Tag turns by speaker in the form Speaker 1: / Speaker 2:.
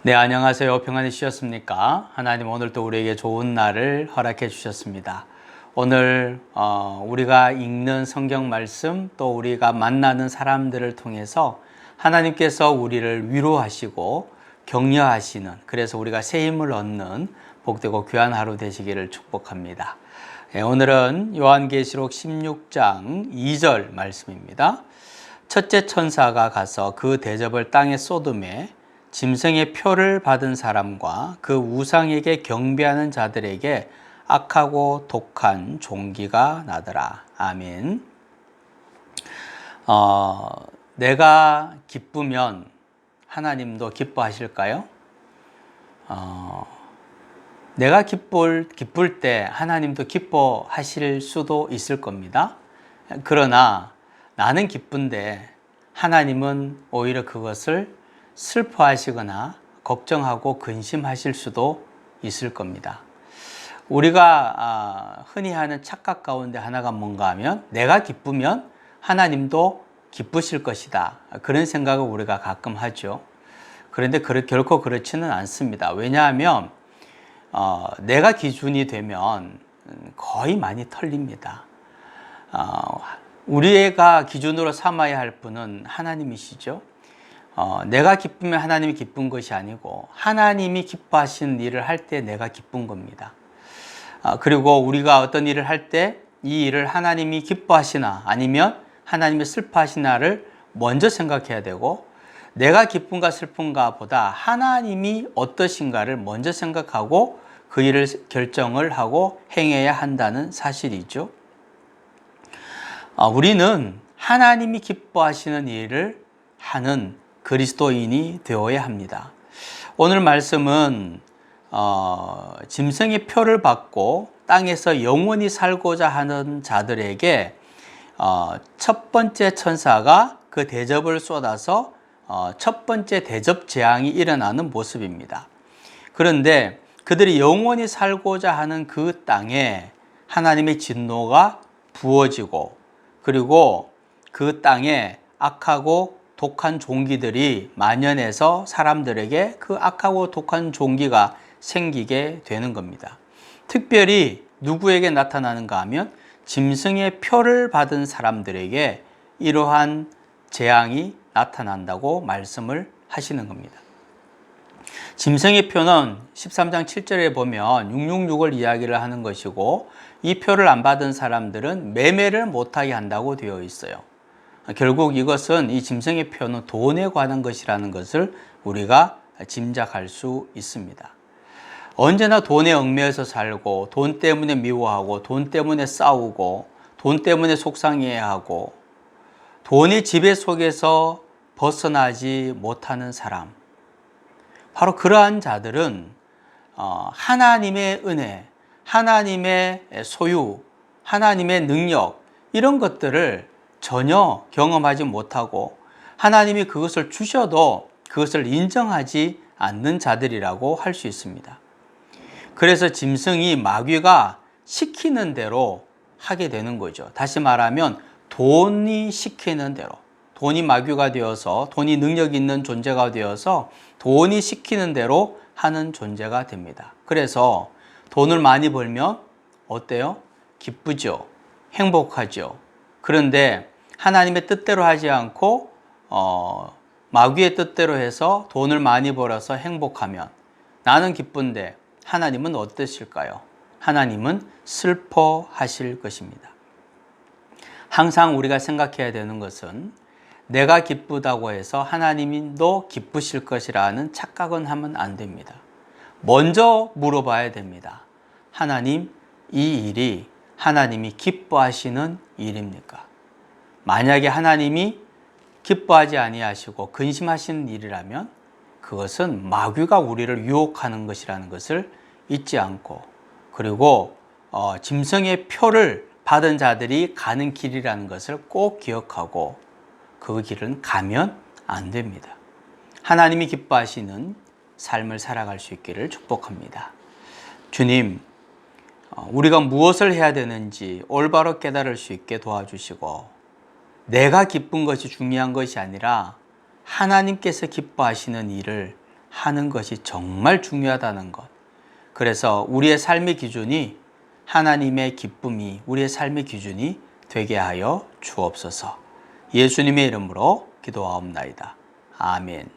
Speaker 1: 네, 안녕하세요. 평안히 쉬셨습니까? 하나님 오늘 또 우리에게 좋은 날을 허락해 주셨습니다. 오늘 우리가 읽는 성경 말씀 또 우리가 만나는 사람들을 통해서 하나님께서 우리를 위로하시고 격려하시는, 그래서 우리가 새 힘을 얻는 복되고 귀한 하루 되시기를 축복합니다. 오늘은 요한계시록 16장 2절 말씀입니다. 첫째 천사가 가서 그 대접을 땅에 쏟음에 짐승의 표를 받은 사람과 그 우상에게 경배하는 자들에게 악하고 독한 종기가 나더라. 아멘. 내가 기쁘면 하나님도 기뻐하실까요? 내가 기쁠 때 하나님도 기뻐하실 수도 있을 겁니다. 그러나 나는 기쁜데 하나님은 오히려 그것을 슬퍼하시거나 걱정하고 근심하실 수도 있을 겁니다. 우리가 흔히 하는 착각 가운데 하나가 뭔가 하면 내가 기쁘면 하나님도 기쁘실 것이다, 그런 생각을 우리가 가끔 하죠. 그런데 결코 그렇지는 않습니다. 왜냐하면 내가 기준이 되면 거의 많이 털립니다. 우리가 기준으로 삼아야 할 분은 하나님이시죠. 내가 기쁘면 하나님이 기쁜 것이 아니고 하나님이 기뻐하시는 일을 할 때 내가 기쁜 겁니다. 그리고 우리가 어떤 일을 할 때 이 일을 하나님이 기뻐하시나 아니면 하나님이 슬퍼하시나를 먼저 생각해야 되고, 내가 기쁜가 슬픈가 보다 하나님이 어떠신가를 먼저 생각하고 그 일을 결정을 하고 행해야 한다는 사실이죠. 우리는 하나님이 기뻐하시는 일을 하는 그리스도인이 되어야 합니다. 오늘 말씀은 짐승의 표를 받고 땅에서 영원히 살고자 하는 자들에게 첫 번째 천사가 그 대접을 쏟아서 첫 번째 대접 재앙이 일어나는 모습입니다. 그런데 그들이 영원히 살고자 하는 그 땅에 하나님의 진노가 부어지고, 그리고 그 땅에 악하고 독한 종기들이 만연해서 사람들에게 그 악하고 독한 종기가 생기게 되는 겁니다. 특별히 누구에게 나타나는가 하면 짐승의 표를 받은 사람들에게 이러한 재앙이 나타난다고 말씀을 하시는 겁니다. 짐승의 표는 13장 7절에 보면 666을 이야기를 하는 것이고, 이 표를 안 받은 사람들은 매매를 못하게 한다고 되어 있어요. 결국 이것은, 이 짐승의 표는 돈에 관한 것이라는 것을 우리가 짐작할 수 있습니다. 언제나 돈에 얽매여서 살고, 돈 때문에 미워하고, 돈 때문에 싸우고, 돈 때문에 속상해하고, 돈의 지배 속에서 벗어나지 못하는 사람, 바로 그러한 자들은 하나님의 은혜, 하나님의 소유, 하나님의 능력, 이런 것들을 전혀 경험하지 못하고 하나님이 그것을 주셔도 그것을 인정하지 않는 자들이라고 할 수 있습니다. 그래서 짐승이, 마귀가 시키는 대로 하게 되는 거죠. 다시 말하면 돈이 시키는 대로, 돈이 마귀가 되어서, 돈이 능력 있는 존재가 되어서 돈이 시키는 대로 하는 존재가 됩니다. 그래서 돈을 많이 벌면 어때요? 기쁘죠? 행복하죠? 그런데 하나님의 뜻대로 하지 않고 마귀의 뜻대로 해서 돈을 많이 벌어서 행복하면 나는 기쁜데 하나님은 어떠실까요? 하나님은 슬퍼하실 것입니다. 항상 우리가 생각해야 되는 것은 내가 기쁘다고 해서 하나님도 기쁘실 것이라는 착각은 하면 안 됩니다. 먼저 물어봐야 됩니다. 하나님, 이 일이 하나님이 기뻐하시는 일입니까? 만약에 하나님이 기뻐하지 아니하시고 근심하시는 일이라면 그것은 마귀가 우리를 유혹하는 것이라는 것을 잊지 않고, 그리고 짐승의 표를 받은 자들이 가는 길이라는 것을 꼭 기억하고 그 길은 가면 안 됩니다. 하나님이 기뻐하시는 삶을 살아갈 수 있기를 축복합니다. 주님, 우리가 무엇을 해야 되는지 올바로 깨달을 수 있게 도와주시고, 내가 기쁜 것이 중요한 것이 아니라 하나님께서 기뻐하시는 일을 하는 것이 정말 중요하다는 것. 그래서 우리의 삶의 기준이 하나님의 기쁨이 우리의 삶의 기준이 되게 하여 주옵소서. 예수님의 이름으로 기도하옵나이다. 아멘.